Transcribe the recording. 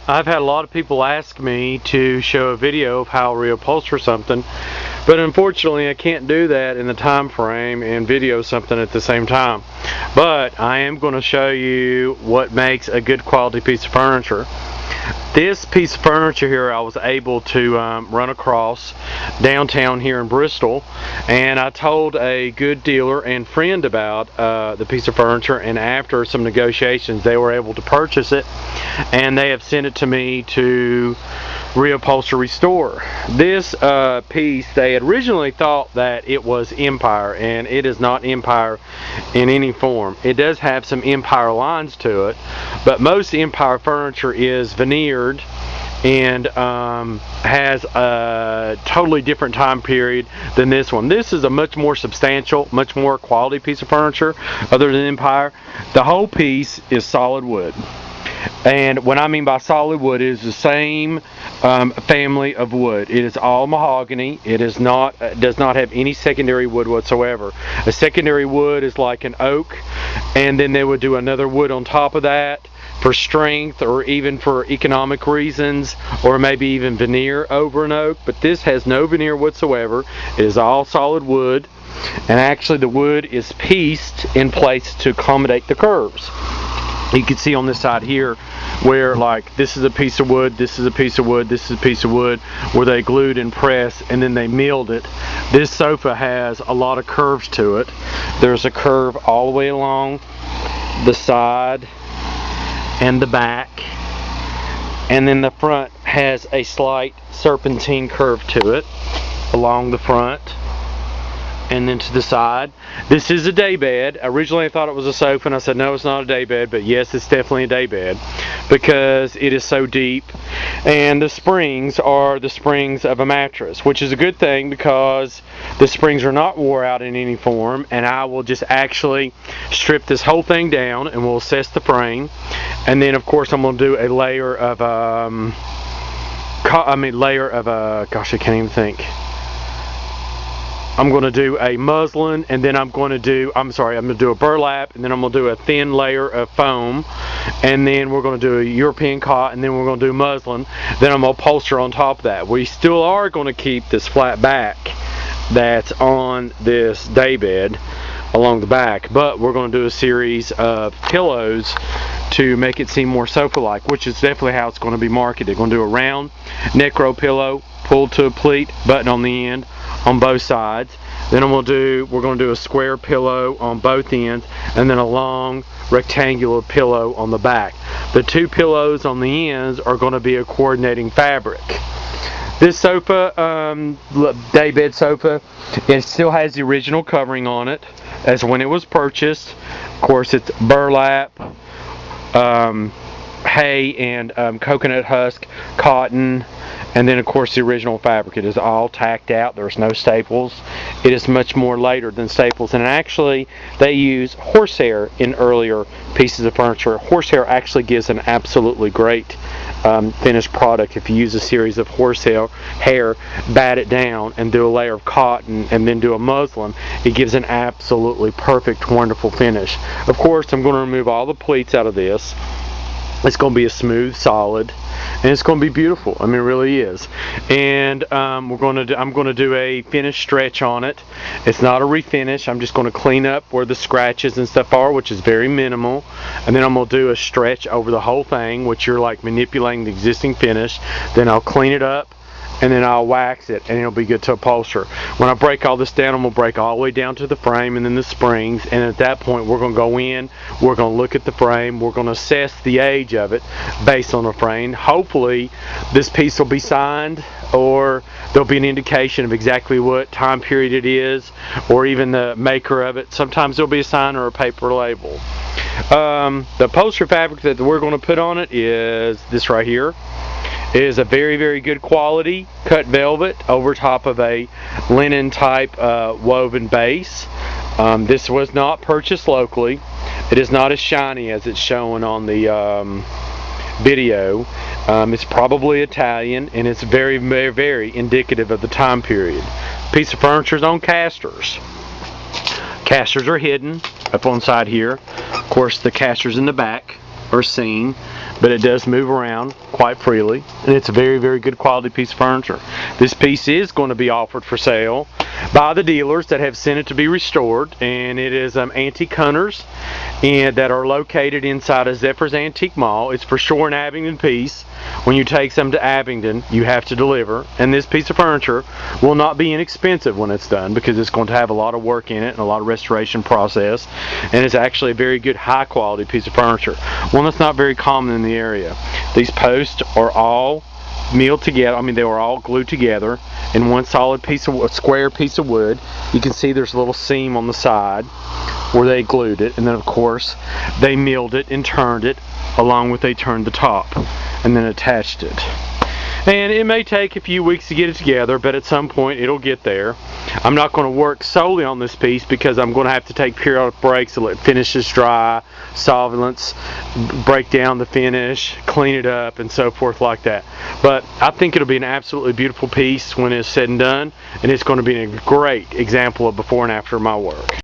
I've had a lot of people ask me to show a video of how to reupholster something, but unfortunately I can't do that in the time frame and video something at the same time. But I am going to show you what makes a good quality piece of furniture. This piece of furniture here I was able to run across downtown here in Bristol, and I told a good dealer and friend about the piece of furniture, and after some negotiations they were able to purchase it, and they have sent it to me to reupholster restore. This piece, they had originally thought that it was Empire, and it is not Empire in any form. It does have some Empire lines to it, but most Empire furniture is veneered and has a totally different time period than this one. This is a much more substantial, much more quality piece of furniture other than Empire. The whole piece is solid wood. And what I mean by solid wood is the same family of wood. It is all mahogany. It is not does not have any secondary wood whatsoever. A secondary wood is like an oak, and then they would do another wood on top of that for strength or even for economic reasons, or maybe even veneer over an oak. But this has no veneer whatsoever. It is all solid wood, and actually the wood is pieced in place to accommodate the curves. You can see on this side here where, like, this is a piece of wood, this is a piece of wood, this is a piece of wood, where they glued and pressed and then they milled it. This sofa has a lot of curves to it. There's a curve all the way along the side and the back, and then the front has a slight serpentine curve to it along the front and then to the side. This is a day bed. Originally I thought it was a sofa, and I said no, it's not a day bed, but yes, it's definitely a day bed because it is so deep, and the springs are the springs of a mattress, which is a good thing because the springs are not wore out in any form. And I will just actually strip this whole thing down and we'll assess the frame, and then of course I'm going to do a layer of gosh, I can't even think. I'm going to do a muslin, and then I'm going to do a burlap, and then I'm going to do a thin layer of foam, and then we're going to do a European cotton, and then we're going to do muslin. Then I'm going to upholster on top of that. We still are going to keep this flat back that's on this day bed along the back, but we're going to do a series of pillows to make it seem more sofa-like, which is definitely how it's going to be marketed. We're going to do a round neck row pillow, pulled to a pleat, button on the end on both sides. Then we're going to do a square pillow on both ends, and then a long rectangular pillow on the back. The two pillows on the ends are going to be a coordinating fabric. This sofa, daybed sofa, it still has the original covering on it as when it was purchased. Of course, it's burlap, hay, and coconut husk, cotton, and then of course the original fabric. It is all tacked out. There's no staples. It is much more later than staples, and actually they use horsehair in earlier pieces of furniture. Horsehair actually gives an absolutely great finished product. If you use a series of horsehair, bat it down, and do a layer of cotton, and then do a muslin, it gives an absolutely perfect, wonderful finish. Of course, I'm going to remove all the pleats out of this. It's going to be a smooth, solid, and it's going to be beautiful. I mean, it really is. And I'm going to do a finish stretch on it. It's not a refinish. I'm just going to clean up where the scratches and stuff are, which is very minimal. And then I'm going to do a stretch over the whole thing, which you're like manipulating the existing finish. Then I'll clean it up, and then I'll wax it, and it'll be good to upholster. When I break all this down, I'm going to break all the way down to the frame and then the springs, and at that point we're going to go in, we're going to look at the frame, we're going to assess the age of it based on the frame. Hopefully this piece will be signed, or there'll be an indication of exactly what time period it is, or even the maker of it. Sometimes there'll be a sign or a paper label. The upholstery fabric that we're going to put on it is this right here. It is a very, very good quality cut velvet over top of a linen type woven base. This was not purchased locally. It is not as shiny as it's shown on the video. It's probably Italian, and it's very, very, very indicative of the time period. Piece of furniture is on casters. Casters are hidden up on side here. Of course, the casters in the back are seen. but it does move around quite freely, and it's a very, very good quality piece of furniture. This piece is going to be offered for sale by the dealers that have sent it to be restored, and it is Antique Hunters and that are located inside of Zephyr's Antique Mall. It's for sure an Abingdon piece. When you take some to Abingdon, you have to deliver, and this piece of furniture will not be inexpensive when it's done, because it's going to have a lot of work in it and a lot of restoration process, and it's actually a very good high quality piece of furniture, one that's not very common in the area. These posts are all milled together. I mean, they were all glued together in one solid piece of square piece of wood. You can see there's a little seam on the side where they glued it, and then of course they milled it and turned it along with they turned the top and then attached it. And it may take a few weeks to get it together, but at some point it'll get there. I'm not going to work solely on this piece because I'm going to have to take periodic breaks to let finishes dry, solvents, break down the finish, clean it up, and so forth like that. But I think it'll be an absolutely beautiful piece when it's said and done, and it's going to be a great example of before and after my work.